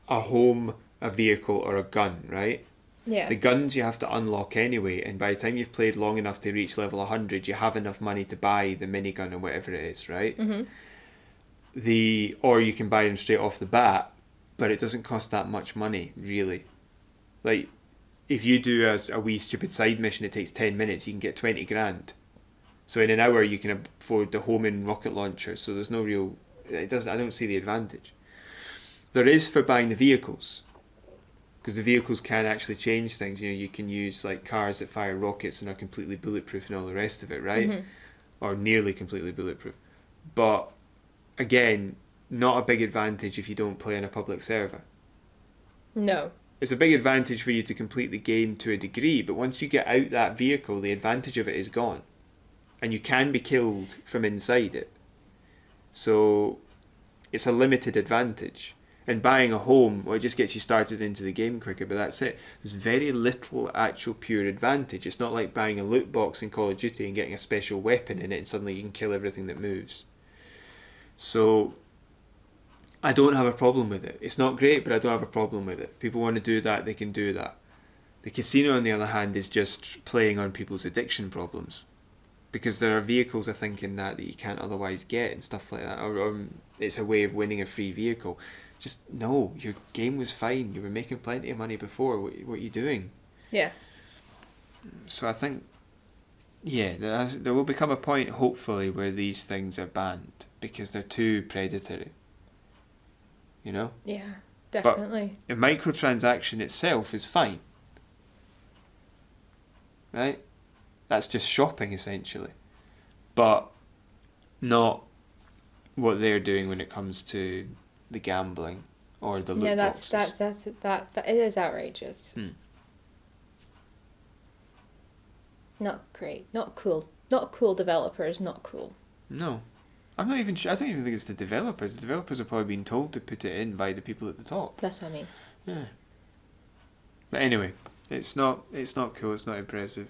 a home, a vehicle, or a gun, right? Yeah. The guns you have to unlock anyway, and by the time you've played long enough to reach level 100, you have enough money to buy the minigun or whatever it is, right? Mm-hmm. Or you can buy them straight off the bat, but it doesn't cost that much money, really. Like, if you do a wee stupid side mission, it takes 10 minutes, you can get 20 grand. So in an hour, you can afford the homing rocket launcher, so there's no real... I don't see the advantage. There is for buying the vehicles, because the vehicles can actually change things. You can use like cars that fire rockets and are completely bulletproof and all the rest of it, right? Mm-hmm. Or nearly completely bulletproof. But again, not a big advantage if you don't play on a public server. No. It's a big advantage for you to complete the game to a degree, but once you get out that vehicle, the advantage of it is gone. And you can be killed from inside it. So it's a limited advantage. And buying a home, well, it just gets you started into the game quicker, but that's it. There's very little actual pure advantage. It's not like buying a loot box in Call of Duty and getting a special weapon in it and suddenly you can kill everything that moves. So I don't have a problem with it. It's not great, but I don't have a problem with it. If people want to do that, they can do that. The casino, on the other hand, is just playing on people's addiction problems. Because there are vehicles, I think, in that you can't otherwise get and stuff like that. Or it's a way of winning a free vehicle. Just, no, your game was fine. You were making plenty of money before. What are you doing? Yeah. So I think, yeah, there will become a point, hopefully, where these things are banned. Because they're too predatory. You know? Yeah, definitely. But a microtransaction itself is fine. Right? That's just shopping, essentially. But not what they're doing when it comes to the gambling or the loot boxes. That it is outrageous. Not great. Not cool. Not cool developers. Not cool. No. I'm not even sure. I don't even think it's the developers. The developers are probably being told to put it in by the people at the top. That's what I mean. Yeah. But anyway, it's not cool. It's not impressive.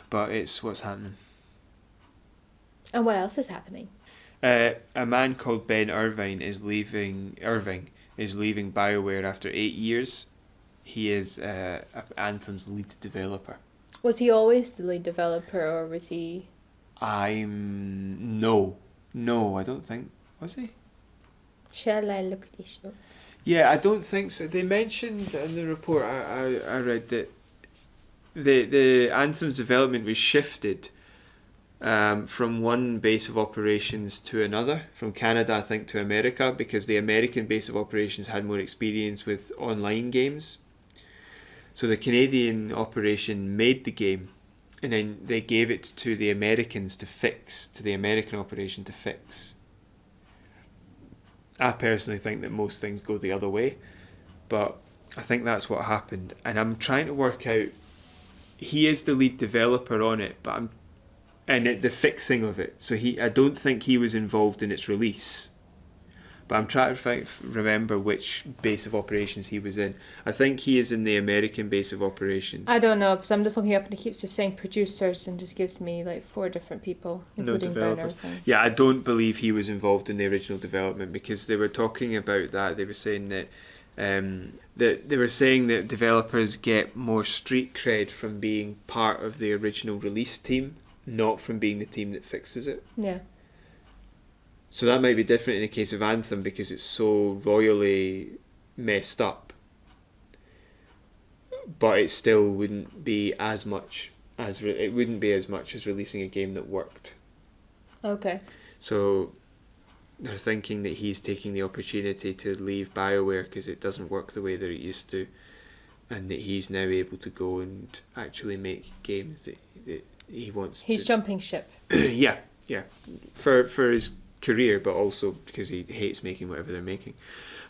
But it's what's happening. And what else is happening? A man called Ben Irving is leaving Bioware after 8 years. He is Anthem's lead developer. Was he always the lead developer, or was he? No, I don't think. Was he? Shall I look at this up? Yeah, I don't think so. They mentioned in the report I read that the Anthem's development was shifted from one base of operations to another, from Canada, I think, to America, because the American base of operations had more experience with online games. So the Canadian operation made the game, and then they gave it to the Americans to the American operation to fix. I personally think that most things go the other way, but I think that's what happened. And I'm trying to work out, he is the lead developer on it, but the fixing of it. So I don't think he was involved in its release. But I'm trying to remember which base of operations he was in. I think he is in the American base of operations. I don't know, because I'm just looking up and it keeps just saying producers and just gives me like 4 different people, including developers. Bernard. Yeah, I don't believe he was involved in the original development, because they were talking about that. They were saying that developers get more street cred from being part of the original release team, not from being the team that fixes it. Yeah. So that might be different in the case of Anthem, because it's so royally messed up. But it still wouldn't be as much as releasing a game that worked. Okay. So they're thinking that he's taking the opportunity to leave Bioware because it doesn't work the way that it used to, and that he's now able to go and actually make games that he wants. He's jumping ship. yeah, for his career, but also because he hates making whatever they're making.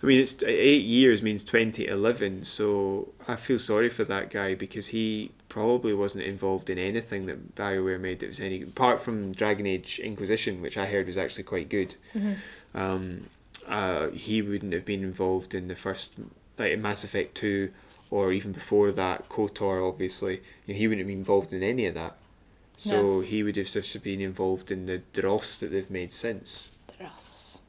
I mean, it's 8 years means 2011, so I feel sorry for that guy, because he probably wasn't involved in anything that BioWare made that was any, apart from Dragon Age Inquisition, which I heard was actually quite good. Mm-hmm. he wouldn't have been involved in the first, like in Mass Effect 2, or even before that, KOTOR obviously. He wouldn't have been involved in any of that. So he would have just been involved in the dross that they've made since. Dross.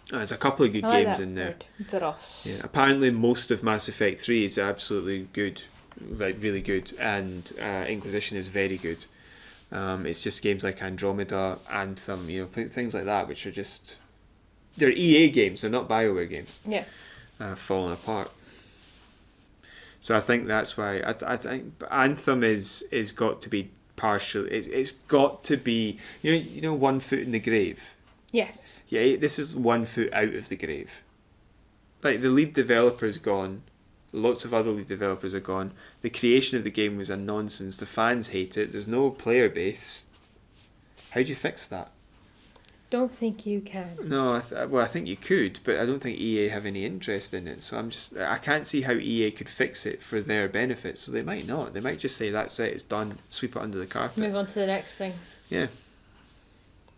There's a couple of good I like games that in there. word. Dross. Yeah, apparently most of Mass Effect 3 is absolutely good, like really good, and Inquisition is very good. It's just games like Andromeda, Anthem, things like that, which are just, they're EA games, they're not Bioware games. Yeah. Falling apart. So I think that's why I think Anthem is got to be partial. It's got to be, one foot in the grave. Yes. Yeah, this is 1 foot out of the grave. Like, the lead developer's gone. Lots of other lead developers are gone. The creation of the game was a nonsense. The fans hate it. There's no player base. How do you fix that? Don't think you can. No, I think you could, but I don't think EA have any interest in it. So I can't see how EA could fix it for their benefit. So they might not. They might just say, that's it, it's done, sweep it under the carpet. Move on to the next thing. Yeah.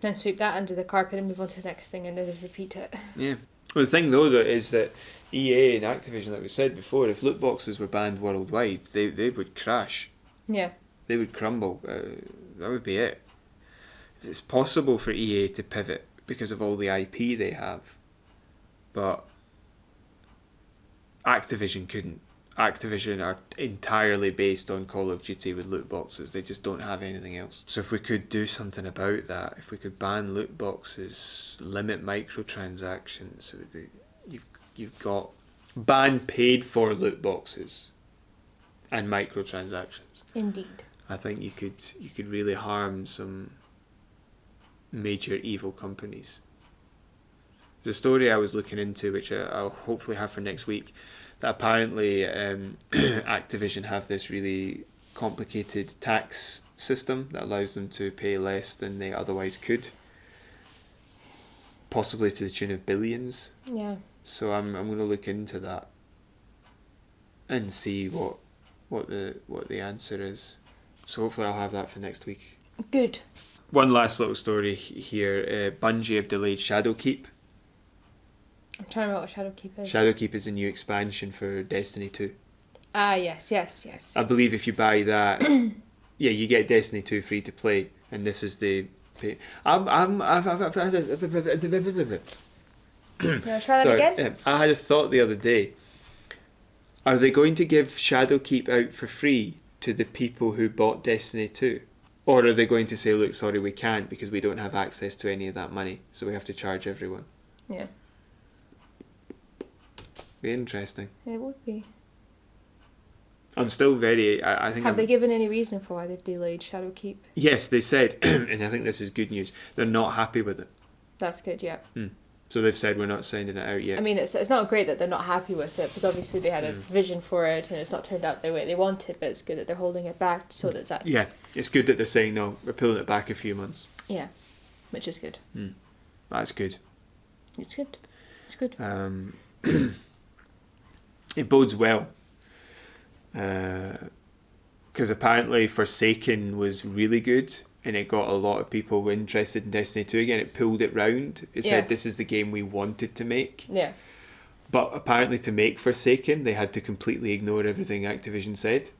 Then sweep that under the carpet and move on to the next thing and then just repeat it. Yeah. Well, the thing though is that EA and Activision, like we said before, if loot boxes were banned worldwide, they would crash. Yeah. They would crumble. That would be it. It's possible for EA to pivot because of all the IP they have, but Activision couldn't. Activision are entirely based on Call of Duty with loot boxes. They just don't have anything else. So if we could do something about that, if we could ban loot boxes, limit microtransactions, you've got ban paid for loot boxes and microtransactions. Indeed. I think you could really harm some major evil companies. There's a story I was looking into, which I'll hopefully have for next week, that apparently Activision have this really complicated tax system that allows them to pay less than they otherwise could, possibly to the tune of billions. Yeah. So I'm going to look into that and see what the answer is. So hopefully I'll have that for next week. Good. One last little story here. Bungie have delayed Shadowkeep. I'm trying to remember what Shadowkeep is. Shadowkeep is a new expansion for Destiny 2. Ah, yes. I believe if you buy that, yeah, you get Destiny 2 free to play, and this is the pay. You want to try that again? I had a thought the other day. Are they going to give Shadowkeep out for free to the people who bought Destiny 2? Or are they going to say, look, sorry, we can't because we don't have access to any of that money, so we have to charge everyone? Yeah. Be interesting. It would be. I'm still very... I think Have they given any reason for why they've delayed Shadowkeep? Yes, they said, and I think this is good news, they're not happy with it. That's good, yeah. So they've said we're not sending it out yet. I mean, it's not great that they're not happy with it, because obviously they had a vision for it and it's not turned out the way they wanted, but it's good that they're holding it back so that that's... Yeah, it's good that they're saying, no, we're pulling it back a few months. Yeah, which is good. That's good. It's good. It's good. It bodes well. Because apparently Forsaken was really good and it got a lot of people interested in Destiny 2 again. It pulled it round. It said this is the game we wanted to make. Yeah. But apparently to make Forsaken, they had to completely ignore everything Activision said.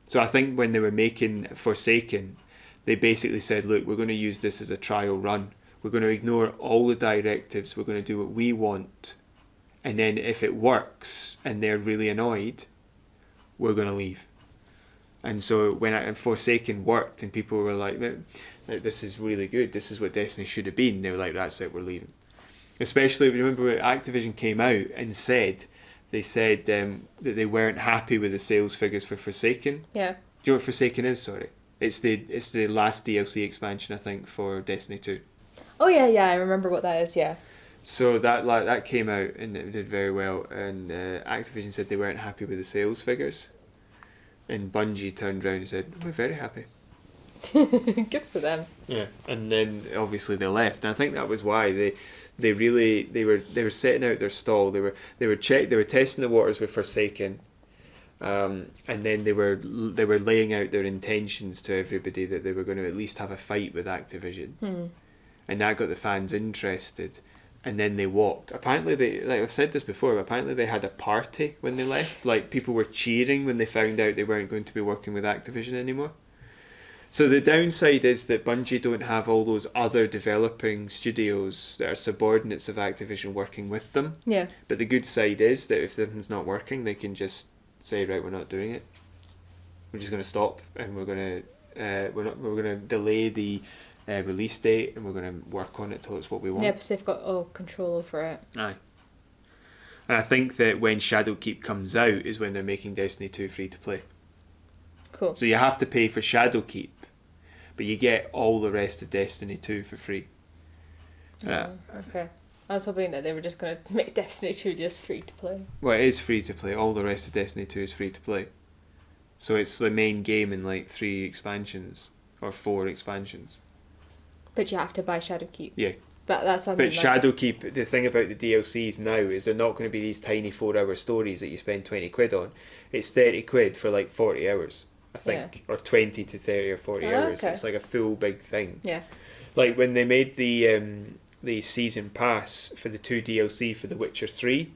So I think when they were making Forsaken, they basically said, look, we're going to use this as a trial run. We're going to ignore all the directives. We're going to do what we want. And then if it works and they're really annoyed, we're going to leave. And so when Forsaken worked and people were like, this is really good, this is what Destiny should have been, they were like, that's it, we're leaving. Especially, remember when Activision came out and said that they weren't happy with the sales figures for Forsaken. Yeah. Do you know what Forsaken is, sorry? It's the last DLC expansion, I think, for Destiny 2. Oh yeah, I remember what that is, yeah. So that came out and it did very well, and Activision said they weren't happy with the sales figures, and Bungie turned around and said, we're very happy. Good for them. Yeah, and then obviously they left, and I think that was why they were setting out their stall. They were testing the waters with Forsaken, and then they were laying out their intentions to everybody that they were going to at least have a fight with Activision, and that got the fans interested. and then they walked. Apparently, like I've said this before, but apparently they had a party when they left. Like, people were cheering when they found out they weren't going to be working with Activision anymore. So the downside is that Bungie don't have all those other developing studios that are subordinates of Activision working with them. Yeah. But the good side is that if something's not working, they can just say, right, we're not doing it. We're just going to stop, and we're going to delay the release date, and we're going to work on it till it's what we want. Yeah, because they've got all control over it. Aye. And I think that when Shadowkeep comes out is when they're making Destiny 2 free to play. Cool. So you have to pay for Shadowkeep, but you get all the rest of Destiny 2 for free. Okay. I was hoping that they were just going to make Destiny 2 just free to play. Well, it is free to play. All the rest of Destiny 2 is free to play. So it's the main game in like 3 expansions or 4 expansions. But you have to buy Shadowkeep. Yeah. That's what I But mean. Shadowkeep, the thing about the DLCs now is they're not going to be these tiny 4-hour stories that you spend 20 quid on. It's 30 quid for like 40 hours, I think. Yeah. Or 20 to 30 or 40 hours. Okay. It's like a full big thing. Yeah. Like when they made the season pass for the 2 DLC for The Witcher 3,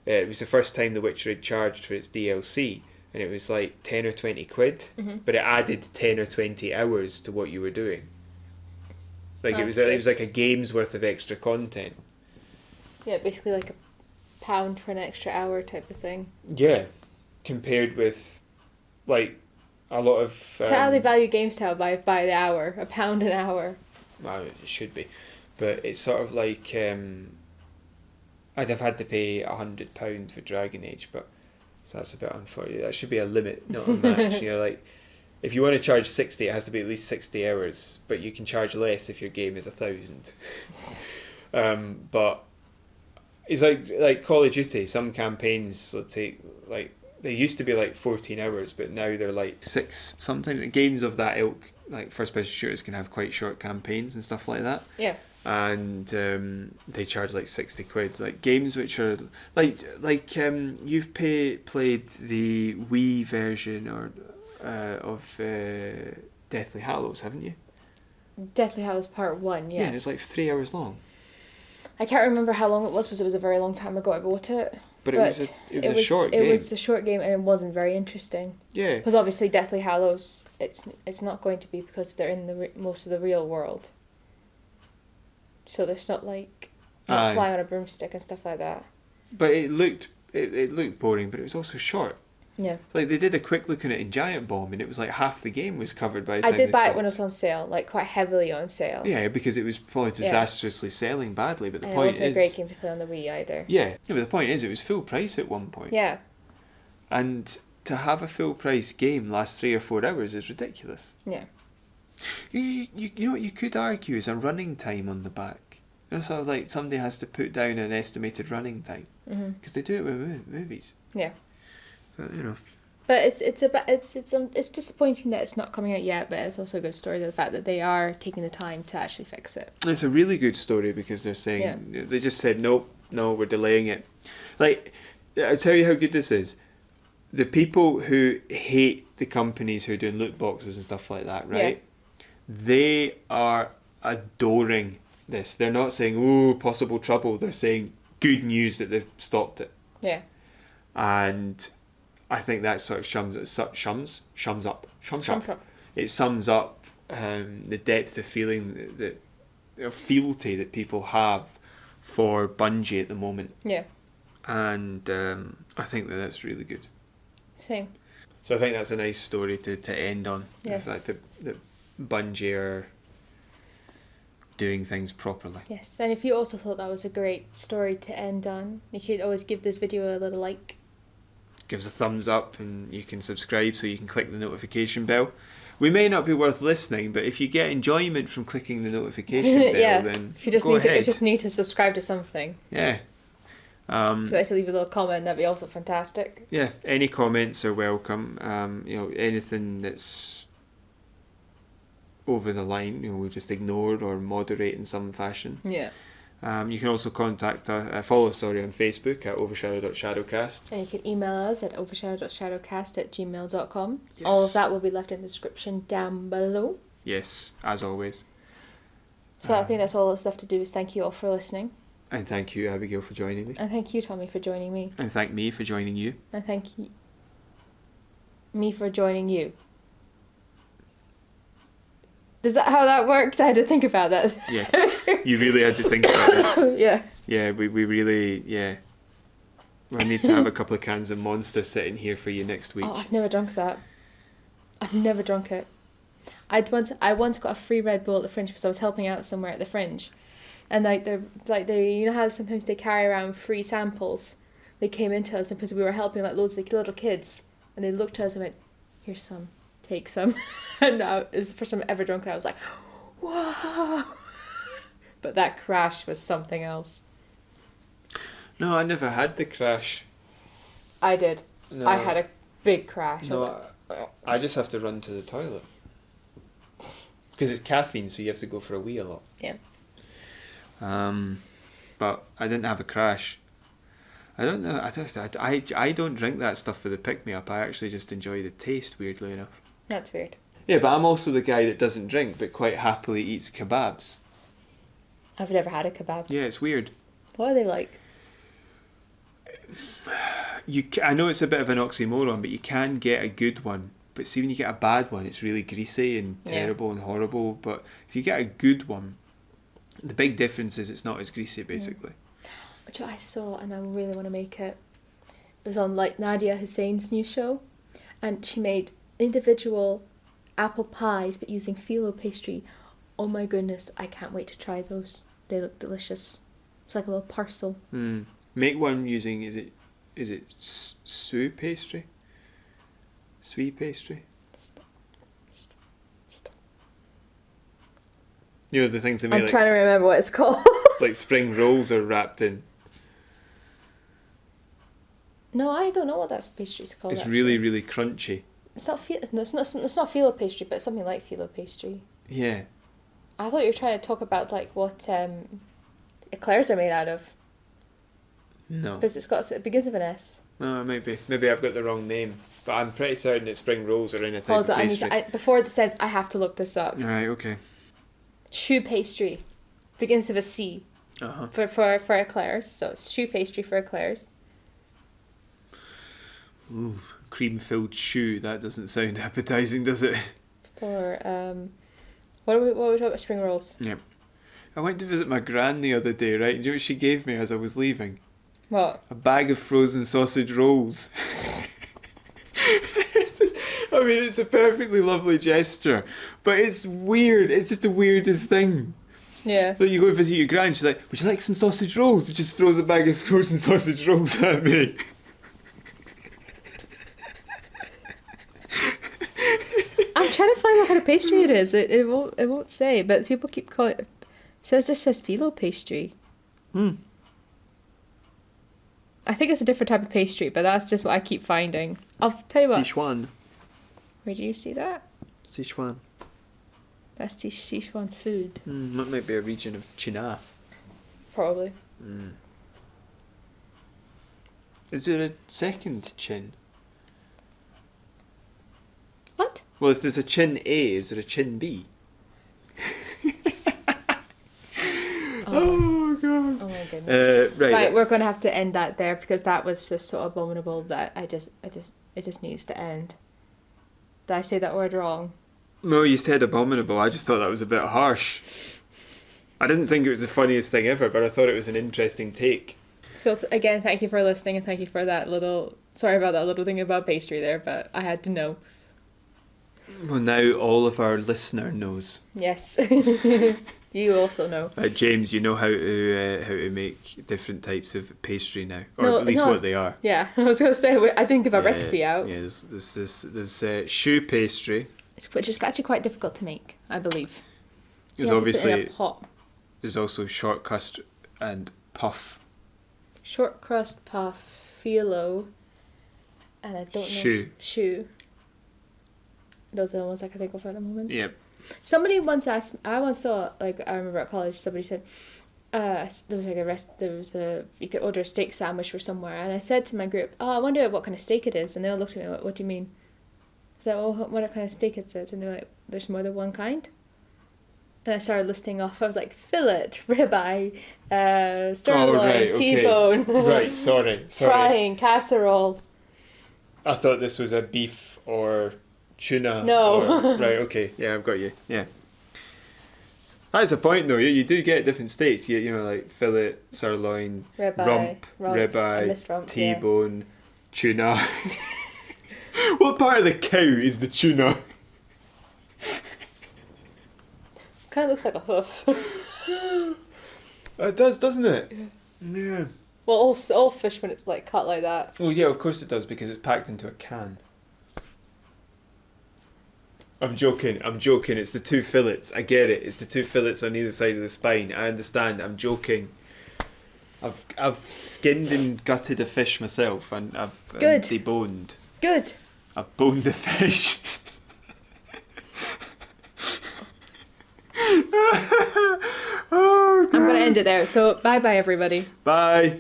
it was the first time The Witcher had charged for its DLC. And it was like 10 or 20 quid, but it added 10 or 20 hours to what you were doing. Like it was like a game's worth of extra content. Yeah, basically like £1 for an extra hour type of thing. Yeah, compared with like a lot of... That's how they value games now, by the hour, £1 an hour. Well, it should be. But it's sort of like... I'd have had to pay £100 for Dragon Age, but... So that's a bit unfortunate. That should be a limit, not a match. You know, like... If you want to charge 60, it has to be at least 60 hours, but you can charge less if your game is 1,000. But it's like Call of Duty. Some campaigns will take like they used to be like 14 hours, but now they're like 6. Sometimes games of that ilk, like first-person shooters, can have quite short campaigns and stuff like that. Yeah. And they charge like 60 quid. Like games which are like you've played the Wii version or. Of Deathly Hallows, haven't you? Deathly Hallows Part 1, yes. Yeah, and it's like 3 hours long. I can't remember how long it was because it was a very long time ago I bought it. But it was a short game. It was a short game and it wasn't very interesting. Yeah. Because obviously Deathly Hallows, it's not going to be because they're in most of the real world. So there's not like fly on a broomstick and stuff like that. But it looked boring, but it was also short. Yeah. Like they did a quick look at it in Giant Bomb, and it was like half the game was covered by the time I did they buy stopped. it when it was on sale, like quite heavily on sale. Yeah, because it was probably disastrously selling badly. But the and point it wasn't a great game to play on the Wii either. Yeah, but the point is, it was full price at one point. Yeah. And to have a full price game last 3 or 4 hours is ridiculous. Yeah. You know what you could argue is a running time on the back. You know, sort of like somebody has to put down an estimated running time because they do it with movies. Yeah. But, you know. But it's disappointing that it's not coming out yet. But it's also a good story, the fact that they are taking the time to actually fix it. It's a really good story because they're saying they just said no, we're delaying it. Like I'll tell you how good this is. The people who hate the companies who are doing loot boxes and stuff like that, right? Yeah. They are adoring this. They're not saying, oh, possible trouble. They're saying good news that they've stopped it. Yeah. And I think that sort of sums up. It sums up the depth of feeling of fealty that people have for Bungie at the moment. Yeah. And I think that's really good. Same. So I think that's a nice story to end on. Yes. The fact that Bungie are doing things properly. Yes, and if you also thought that was a great story to end on, you could always give this video a little like. Give us a thumbs up, and you can subscribe so you can click the notification bell. We may not be worth listening, but if you get enjoyment from clicking the notification bell, then if you just need to subscribe to something. Yeah. If you'd like to leave a little comment, that'd be also fantastic. Yeah, any comments are welcome. Anything that's over the line, we'll just ignore or moderate in some fashion. Yeah. You can also follow us on Facebook at OverShadow.ShadowCast. And you can email us at overshadow.shadowcast@gmail.com. Yes. All of that will be left in the description down below. Yes, as always. So I think that's all that's left to do is thank you all for listening. And thank you, Abigail, for joining me. And thank you, Tommy, for joining me. And thank me for joining you. And thank me for joining you. Is that how that works? I had to think about that. Yeah, you really had to think about it. Yeah. Yeah, we really, yeah. I need to have a couple of cans of Monster sitting here for you next week. Oh, I've never drunk that. I've never drunk it. I once got a free Red Bull at the Fringe because I was helping out somewhere at the Fringe, and they you know how sometimes they carry around free samples. They came into us and because we were helping like loads of little kids, and they looked at us and went, "Here's some, take some," and it was the first time I ever drunk it. I was like, "Whoa!" But that crash was something else. No, I never had the crash. I did. No. I had a big crash. No, I just have to run to the toilet. Because it's caffeine, so you have to go for a wee a lot. Yeah. But I didn't have a crash. I don't know. I don't drink that stuff for the pick-me-up. I actually just enjoy the taste, weirdly enough. That's weird. Yeah, but I'm also the guy that doesn't drink, but quite happily eats kebabs. I've never had a kebab. Yeah, it's weird. What are they like? I know it's a bit of an oxymoron, but you can get a good one. But see, when you get a bad one, it's really greasy and terrible and horrible. But if you get a good one, the big difference is it's not as greasy, basically. Which I saw, and I really want to make it. It was on like Nadia Hussein's new show, and she made individual apple pies, but using phyllo pastry. Oh my goodness, I can't wait to try those. They look delicious. It's like a little parcel. Make one using, is it Sue pastry? Sweet pastry? Stop. You know, the things they make I'm trying to remember what it's called. like spring rolls are wrapped in. No, I don't know what that pastry's called. It's actually. really, really crunchy. It's not it's not phyllo pastry, but it's something like phyllo pastry. Yeah. I thought you were trying to talk about like what eclairs are made out of. No. Because it begins with an S. No, maybe I've got the wrong name. But I'm pretty certain that spring rolls are in a type Hold of on, pastry. before it says, I have to look this up. Alright, okay. Choux pastry begins with a C. Uh-huh. For eclairs, so it's choux pastry for eclairs. Ooh, cream-filled choux. That doesn't sound appetising, does it? For what are we talking about? Spring rolls. Yep. I went to visit my gran the other day, right? Do you know what she gave me as I was leaving? What? A bag of frozen sausage rolls. I mean, it's a perfectly lovely gesture, but it's weird. It's just the weirdest thing. Yeah. So you go visit your gran, she's like, "Would you like some sausage rolls?" She just throws a bag of frozen sausage rolls at me. I'm trying to find what kind of pastry it is. It won't say, but people keep calling it. It says phyllo pastry. I think it's a different type of pastry, but that's just what I keep finding. I'll tell you what. Sichuan. Where do you see that? Sichuan. That's the Sichuan food. That might be a region of China. Probably. Is there a second chin? What? Well, if there's a chin A, is there a chin B? Oh god. Oh my goodness. Right. Right, we're gonna have to end that there because that was just so abominable that it just needs to end. Did I say that word wrong? No, you said abominable. I just thought that was a bit harsh. I didn't think it was the funniest thing ever, but I thought it was an interesting take. So again, thank you for listening and thank you for that little. Sorry about that little thing about pastry there, but I had to know. Well, now all of our listener knows. Yes. You also know. James, you know how to make different types of pastry now, or at least what they are. Yeah, I was gonna say I didn't give a recipe out. Yeah, there's choux pastry. Which is actually quite difficult to make, I believe. There's You have to put it in obviously a pot. there's also short crust and puff. Short crust, puff, phyllo, and I don't know. Choux. Those are the ones I can think of at the moment. Yep. Somebody once asked. I once saw, like, I remember at college, somebody said, there was you could order a steak sandwich for somewhere, and I said to my group, "Oh, I wonder what kind of steak it is," and they all looked at me, what do you mean? I said, "Oh, what kind of steak is it?" And they're like, "There's more than one kind." Then I started listing off. I was like fillet, ribeye, sirloin, okay. T-bone, Right, sorry. frying, casserole. I thought this was a beef or tuna. No. Right, okay. Yeah, I've got you. Yeah. That's a point though. You do get different steaks. You know, like fillet, sirloin, Ribeye, rump, I missed rump, T-bone, tuna. What part of the cow is the tuna? Kind of looks like a hoof. It does, doesn't it? Yeah. Well, all fish when it's like cut like that. Well, yeah, of course it does because it's packed into a can. I'm joking. It's the two fillets. I get it. It's the two fillets on either side of the spine. I understand. I'm joking. I've skinned and gutted a fish myself, and I've Good. deboned. Good. I've boned the fish. Oh, I'm gonna end it there. So bye bye everybody. bye.